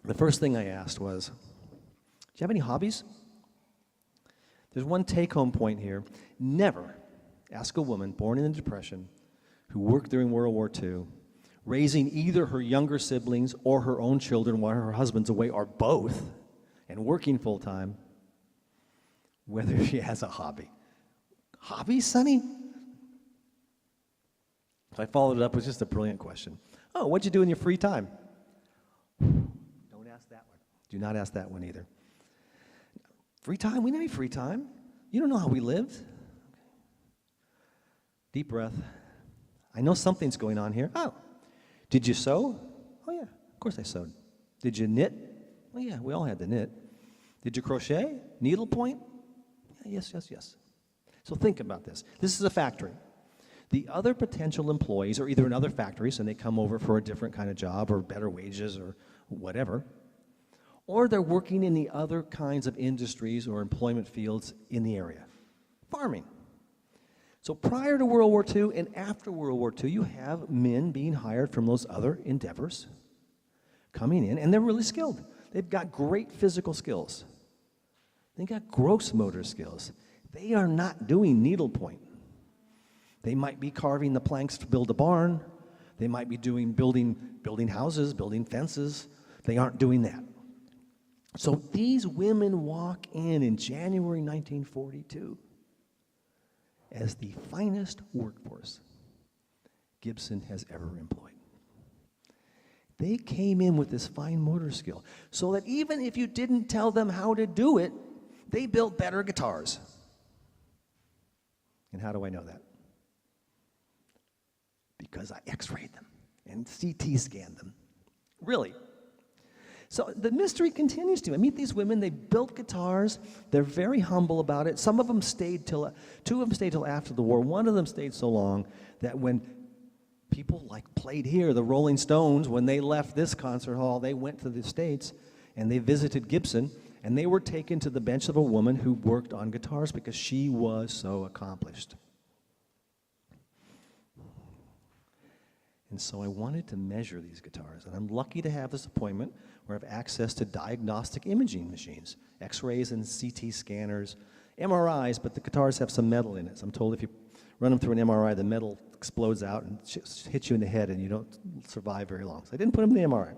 The first thing I asked was, do you have any hobbies? There's one take-home point here. Never ask a woman born in the Depression who worked during World War II, raising either her younger siblings or her own children while her husband's away, or both, and working full-time, whether she has a hobby. Hobby, Sonny? So I followed it up with just a brilliant question. Oh, what'd you do in your free time? Don't ask that one. Do not ask that one either. Free time? We didn't have any free time. You don't know how we lived. Deep breath. I know something's going on here. Oh, did you sew? Oh, yeah, of course I sewed. Did you knit? Oh, yeah, we all had to knit. Did you crochet? Needlepoint? Yeah, yes, yes, yes. So think about this. This is a factory. The other potential employees are either in other factories and they come over for a different kind of job or better wages or whatever, or they're working in the other kinds of industries or employment fields in the area. Farming. So prior to World War II and after World War II, you have men being hired from those other endeavors coming in, and they're really skilled. They've got great physical skills. They've got gross motor skills. They are not doing needlepoint. They might be carving the planks to build a barn. They might be doing building houses, building fences. They aren't doing that. So these women walk in January 1942 as the finest workforce Gibson has ever employed. They came in with this fine motor skill, so that even if you didn't tell them how to do it, they built better guitars. And how do I know that? Because I x-rayed them and CT scanned them. Really. So the mystery continues to. I meet these women, they built guitars, they're very humble about it. Some of them stayed two of them stayed till after the war. One of them stayed so long that when people like played here, the Rolling Stones, when they left this concert hall, they went to the States and they visited Gibson, and they were taken to the bench of a woman who worked on guitars because she was so accomplished. And so I wanted to measure these guitars, and I'm lucky to have this appointment where I have access to diagnostic imaging machines, X-rays and CT scanners, MRIs, but the guitars have some metal in it. So I'm told if you run them through an MRI, the metal explodes out and hits you in the head and you don't survive very long. So I didn't put them in the MRI.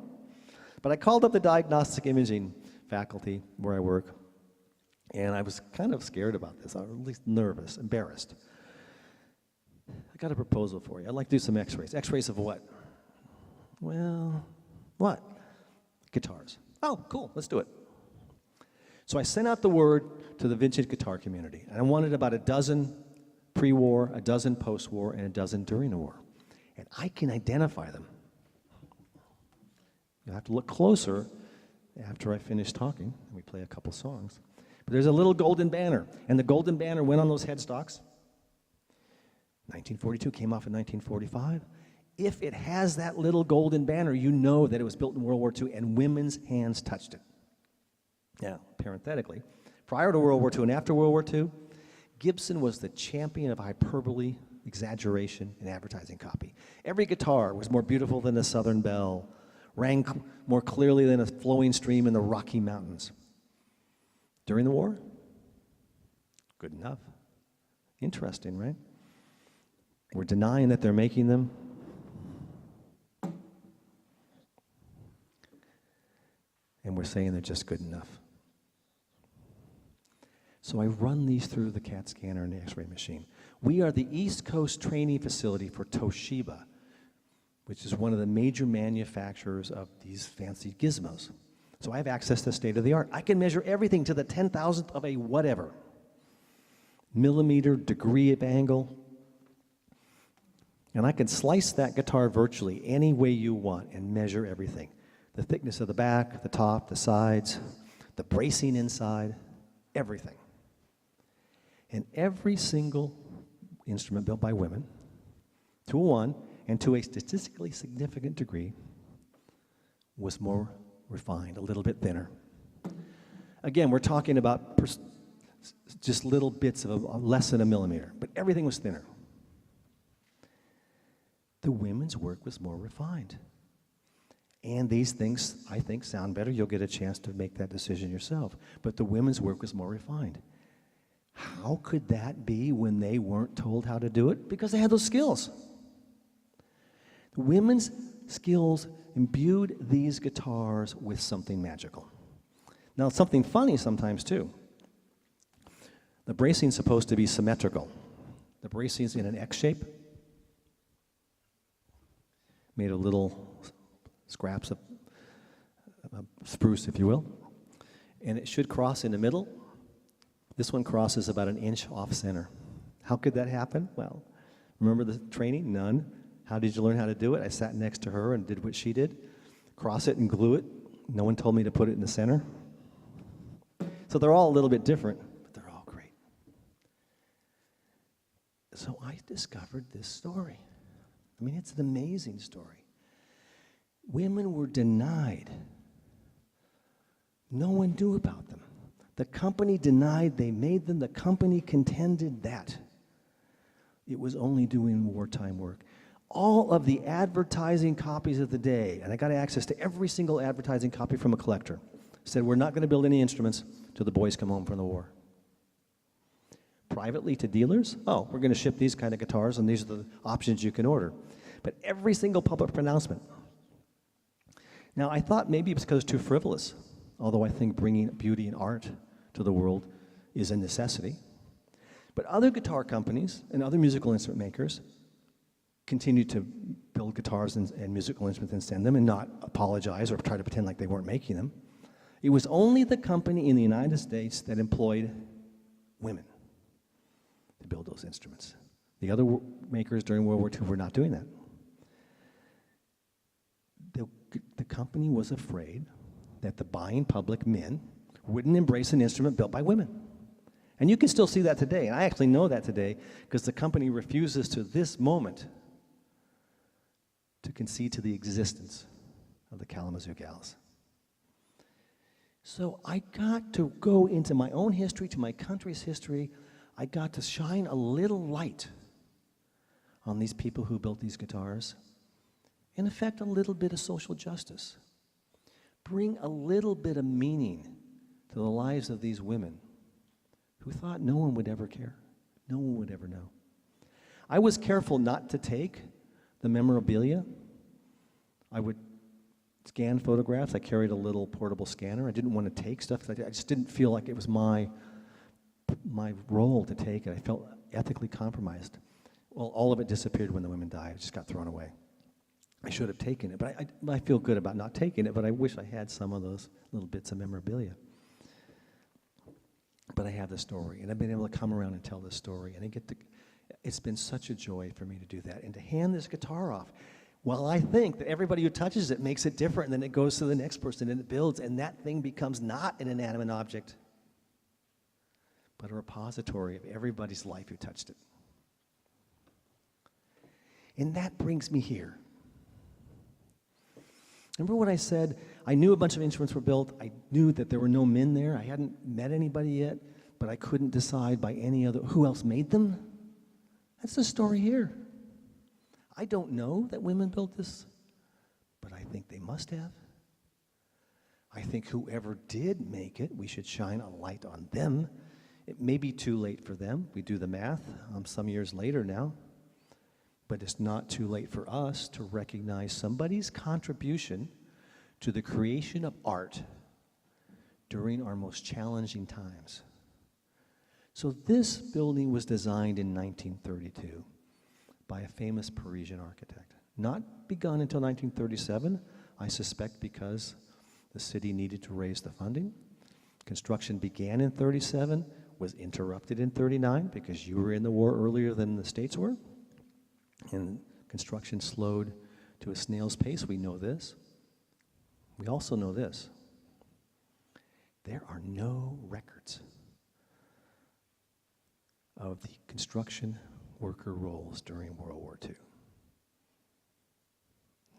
But I called up the diagnostic imaging faculty where I work, and I was kind of scared about this, or at least nervous, embarrassed. I got a proposal for you. I'd like to do some x-rays. X-rays of what? Well, what? Guitars. Oh, cool, let's do it. So I sent out the word to the vintage guitar community, and I wanted about a dozen pre-war, a dozen post-war, and a dozen during the war. And I can identify them. You'll have to look closer after I finish talking, and we play a couple songs. But there's a little golden banner, and the golden banner went on those headstocks. 1942 came off in 1945. If it has that little golden banner, you know that it was built in World War II and women's hands touched it. Now, parenthetically, prior to World War II and after World War II, Gibson was the champion of hyperbole, exaggeration, and advertising copy. Every guitar was more beautiful than the Southern Belle, rang more clearly than a flowing stream in the Rocky Mountains. During the war? Good enough. Interesting, right? We're denying that they're making them. And we're saying they're just good enough. So I run these through the CAT scanner and the X-ray machine. We are the East Coast training facility for Toshiba, which is one of the major manufacturers of these fancy gizmos. So I have access to state of the art. I can measure everything to the 10,000th of a whatever. Millimeter, degree of angle. And I can slice that guitar virtually any way you want and measure everything. The thickness of the back, the top, the sides, the bracing inside, everything. And every single instrument built by women, to a one, and to a statistically significant degree, was more refined, a little bit thinner. Again, we're talking about just little bits of less than a millimeter, but everything was thinner. The women's work was more refined. And these things, I think, sound better. You'll get a chance to make that decision yourself. But the women's work was more refined. How could that be when they weren't told how to do it? Because they had those skills. The women's skills imbued these guitars with something magical. Now, something funny sometimes, too. The bracing's supposed to be symmetrical. The bracing's in an X shape, made of little scraps of spruce, if you will, and it should cross in the middle. This one crosses about an inch off center. How could that happen? Well, remember the training? None. How did you learn how to do it? I sat next to her and did what she did. Cross it and glue it. No one told me to put it in the center. So they're all a little bit different, but they're all great. So I discovered this story. I mean, it's an amazing story. Women were denied. No one knew about them. The company denied they made them. The company contended that it was only doing wartime work. All of the advertising copies of the day, and I got access to every single advertising copy from a collector, said we're not going to build any instruments till the boys come home from the war. Privately to dealers, oh, we're going to ship these kind of guitars and these are the options you can order. But every single public pronouncement. Now, I thought maybe it was because it's too frivolous, although I think bringing beauty and art to the world is a necessity. But other guitar companies and other musical instrument makers continue to build guitars and musical instruments and send them and not apologize or try to pretend like they weren't making them. It was only the company in the United States that employed women to build those instruments. The other makers during World War II were not doing that. The company was afraid that the buying public, men, wouldn't embrace an instrument built by women. And you can still see that today, and I actually know that today because the company refuses to this moment to concede to the existence of the Kalamazoo gals. So I got to go into my own history, to my country's history. I got to shine a little light on these people who built these guitars. In effect, a little bit of social justice. Bring a little bit of meaning to the lives of these women who thought no one would ever care, no one would ever know. I was careful not to take the memorabilia. I would scan photographs. I carried a little portable scanner. I didn't want to take stuff. I just didn't feel like it was my role to take it. I felt ethically compromised. Well, all of it disappeared when the women died. It just got thrown away. I should have taken it, but I feel good about not taking it, but I wish I had some of those little bits of memorabilia. But I have the story, and I've been able to come around and tell this story, and it's been such a joy for me to do that, and to hand this guitar off. Well, I think that everybody who touches it makes it different, and then it goes to the next person, and it builds, and that thing becomes not an inanimate object, but a repository of everybody's life who touched it. And that brings me here. Remember what I said? I knew a bunch of instruments were built. I knew that there were no men there. I hadn't met anybody yet, but I couldn't decide by any other, who else made them? That's the story here. I don't know that women built this, but I think they must have. I think whoever did make it, we should shine a light on them. It may be too late for them. We do the math some years later now. But it's not too late for us to recognize somebody's contribution to the creation of art during our most challenging times. So this building was designed in 1932 by a famous Parisian architect. Not begun until 1937, I suspect because the city needed to raise the funding. Construction began in 37, was interrupted in 39 because you were in the war earlier than the States were. And construction slowed to a snail's pace. We know this. We also know this. There are no records of the construction worker rolls during World War II.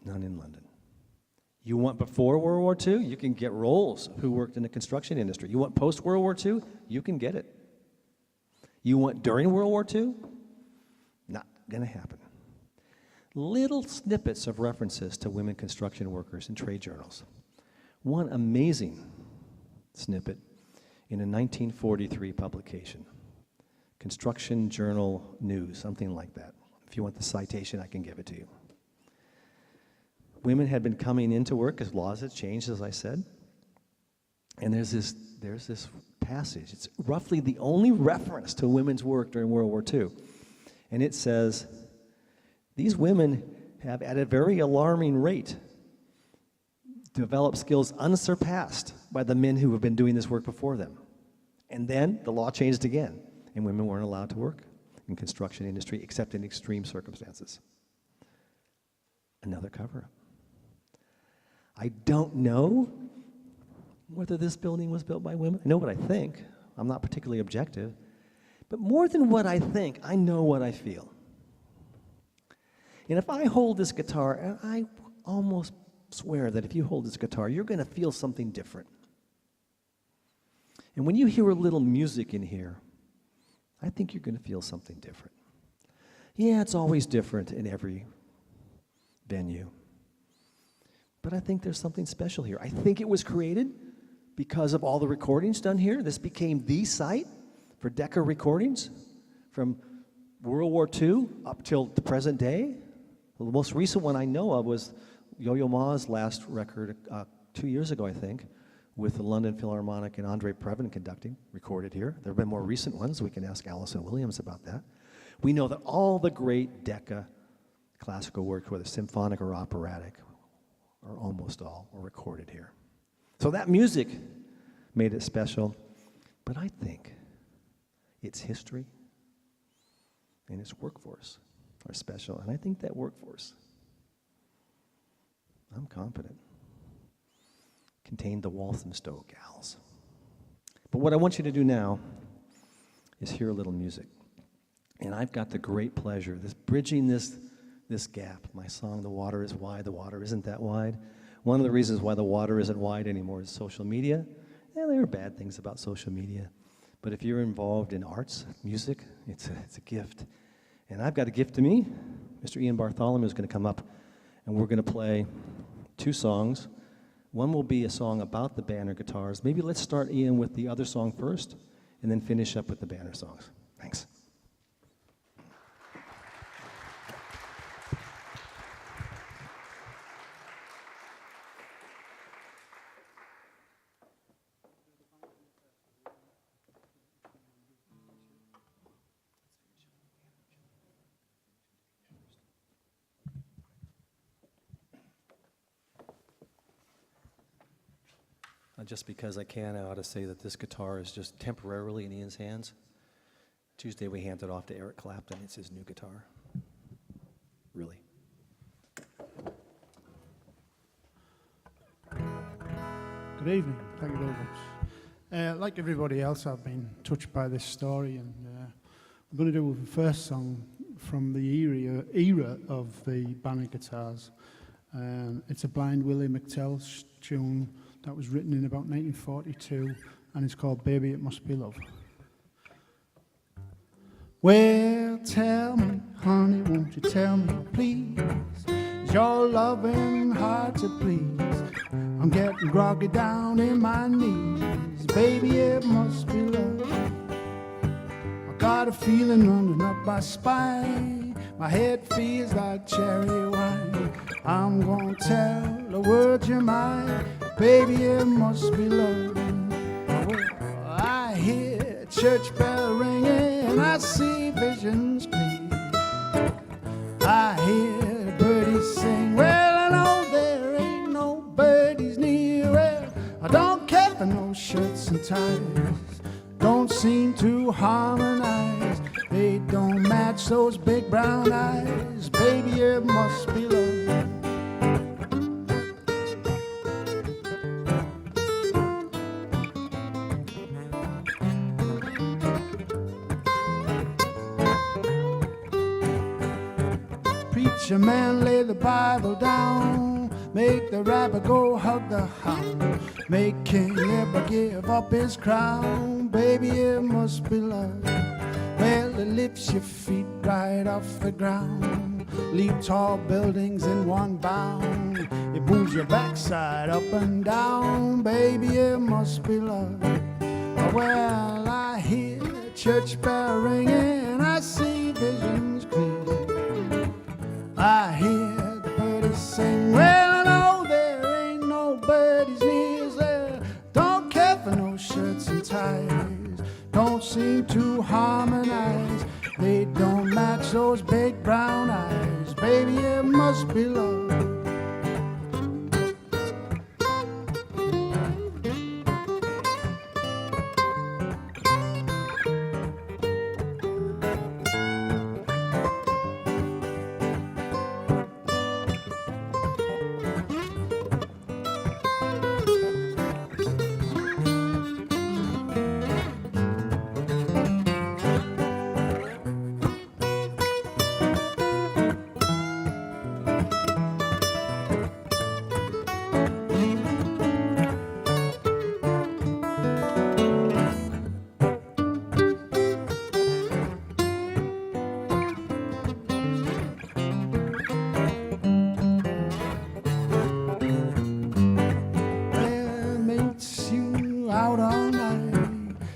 None in London. You want before World War II? You can get rolls who worked in the construction industry. You want post-World War II? You can get it. You want during World War II? Not going to happen. Little snippets of references to women construction workers in trade journals. One amazing snippet in a 1943 publication, Construction Journal News, something like that. If you want the citation, I can give it to you. Women had been coming into work because laws had changed, as I said. And there's this passage. It's roughly the only reference to women's work during World War II. And it says, these women have, at a very alarming rate, developed skills unsurpassed by the men who have been doing this work before them. And then the law changed again, and women weren't allowed to work in construction industry except in extreme circumstances. Another cover-up. I don't know whether this building was built by women. I know what I think. I'm not particularly objective. But more than what I think, I know what I feel. And if I hold this guitar, and I almost swear that if you hold this guitar, you're going to feel something different. And when you hear a little music in here, I think you're going to feel something different. Yeah, it's always different in every venue. But I think there's something special here. I think it was created because of all the recordings done here. This became the site for Decca recordings from World War II up till the present day. The most recent one I know of was Yo-Yo Ma's last record 2 years ago, I think, with the London Philharmonic and Andre Previn conducting, recorded here. There have been more recent ones. We can ask Allison Williams about that. We know that all the great Decca classical works, whether symphonic or operatic, or almost all, were recorded here. So that music made it special, but I think its history and its workforce are special, and I think that workforce, I'm confident, contained the Walthamstow gals. But what I want you to do now is hear a little music. And I've got the great pleasure, bridging this gap. My song, The Water is Wide, the Water Isn't That Wide. One of the reasons why the water isn't wide anymore is social media. And there are bad things about social media. But if you're involved in arts, music, it's a gift. And I've got a gift to me. Mr. Ian Bartholomew is going to come up, and we're going to play 2 songs. One will be a song about the Banner guitars. Maybe let's start, Ian, with the other song first, and then finish up with the Banner songs. Thanks. Just because I can, I ought to say that this guitar is just temporarily in Ian's hands. Tuesday we handed it off to Eric Clapton. It's his new guitar. Really. Good evening. Thank you very much. Like everybody else, I've been touched by this story, and I'm going to do the first song from the era of the Banner guitars. It's a Blind Willie McTell tune that was written in about 1942, and it's called Baby It Must Be Love. Well, tell me, honey, won't you tell me, please, is your loving hard to please? I'm getting groggy down in my knees, baby, it must be love. I got a feeling running up my spine, my head feels like cherry wine. I'm gonna tell the words you're mine, baby, it must be love. Well, I hear church bell ringing and I see visions clear. I hear birdies sing, well, I know there ain't no birdies near. Well, I don't care for no shirts and ties, don't seem to harmonize. They don't match those big brown eyes, baby, it must be love. Preacher man, lay the Bible down, make the rabbi go hug the hound, make King Leber give up his crown, baby, it must be love. Well, it lifts your feet right off the ground, leap tall buildings in one bound, it moves your backside up and down, baby, it must be love. Well, I hear church bell ringing and I see visions clear. I hear the birdies sing, well, I know there ain't no birdies near there. Don't care for no shirts and ties, don't seem to harmonize. They don't match those big brown eyes, baby, it must be love.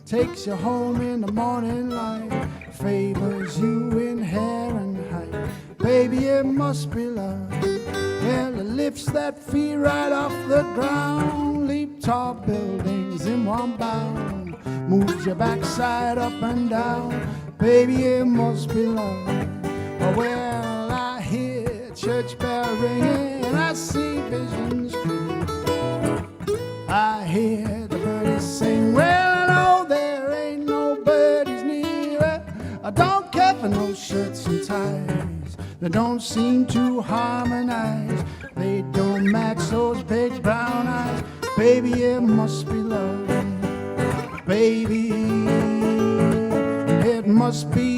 Takes you home in the morning light, favors you in hair and height, baby, it must be love. Well, it lifts that feet right off the ground, leap tall buildings in one bound, moves your backside up and down, baby, it must be love. Well, I hear church bell ringing and I see visions clear. I hear the birdies sing, well, I don't care for no shirts and ties, they don't seem to harmonize. They don't match those big brown eyes, Baby, it must be love. Baby, it must be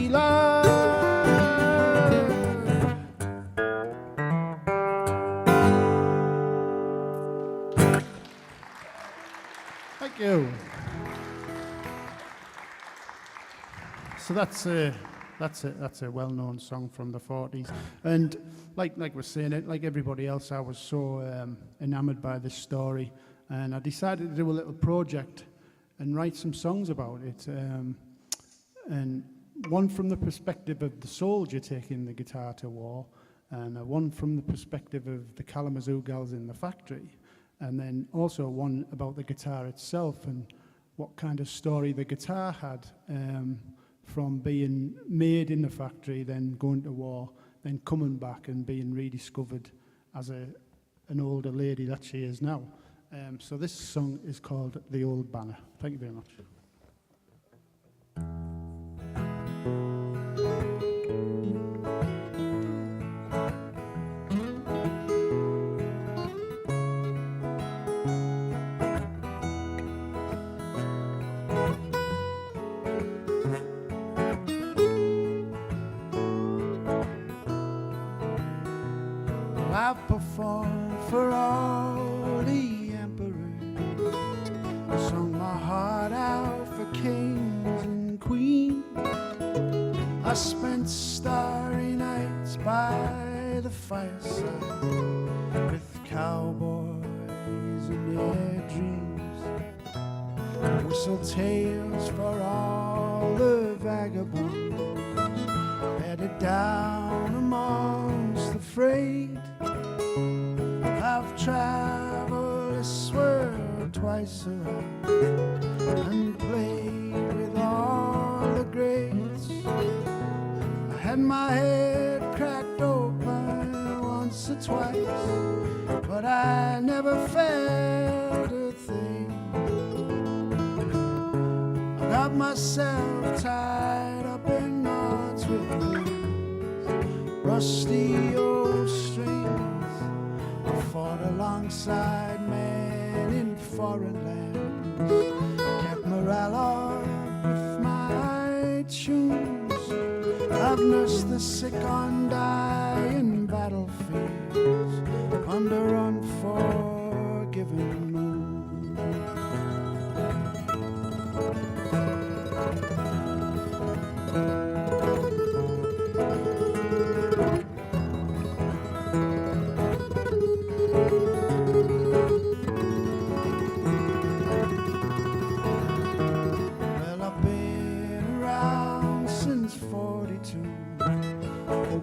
love. Thank you. So that's a well-known song from the 40s, and like we're saying it, like everybody else, I was so enamored by this story, and I decided to do a little project and write some songs about it, and one from the perspective of the soldier taking the guitar to war, and one from the perspective of the Kalamazoo girls in the factory, and then also one about the guitar itself and what kind of story the guitar had, from being made in the factory, then going to war, then coming back and being rediscovered as an older lady that she is now. So this song is called The Old Banner. Thank you very much. I performed for all the emperors, I sung my heart out for kings and queens. I spent starry nights by the fireside with cowboys and their dreams. I whistled tales for all the vagabonds bedded down amongst the freight. I've traveled this world twice around and played with all the greats. I had my head cracked open once or twice, but I never felt a thing. I got myself tied up in knots with these rusty old strings. Fought alongside men in foreign lands, kept morale up with my tunes. I've nursed the sick on dying battlefields under unforgiving moons.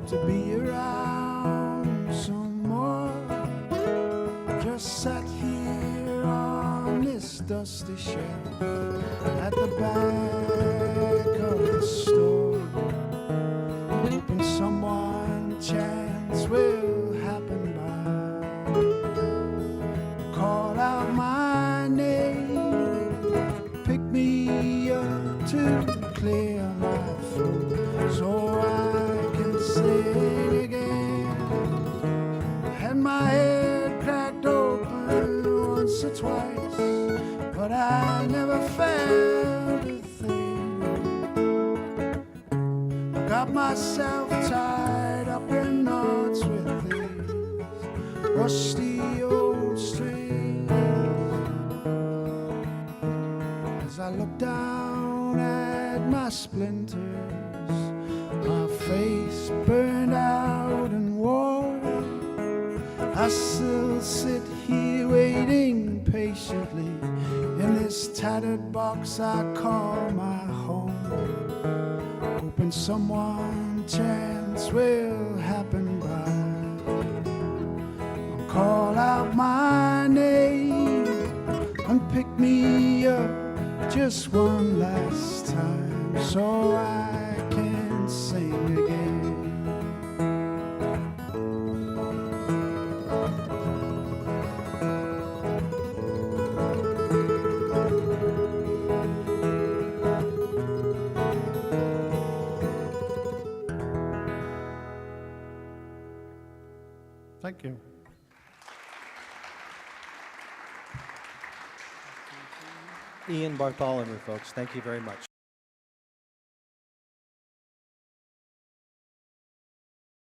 To be around some more. Just sat here on this dusty shelf at the back of the store, hoping someone chance will happen by. Call out my name, pick me up to clear my throat, so I can sing again. I had my head cracked open once or twice, but I never felt a thing. I got myself tied up in knots with these rusty old strings. As I look down at my splinters, my face burned out and worn, I still sit here waiting patiently in this tattered box I call my home, hoping someone chance will happen by. I'll call out my name and pick me up just one last time, so I can sing again. Thank you. Ian Bartholomew, folks. Thank you very much.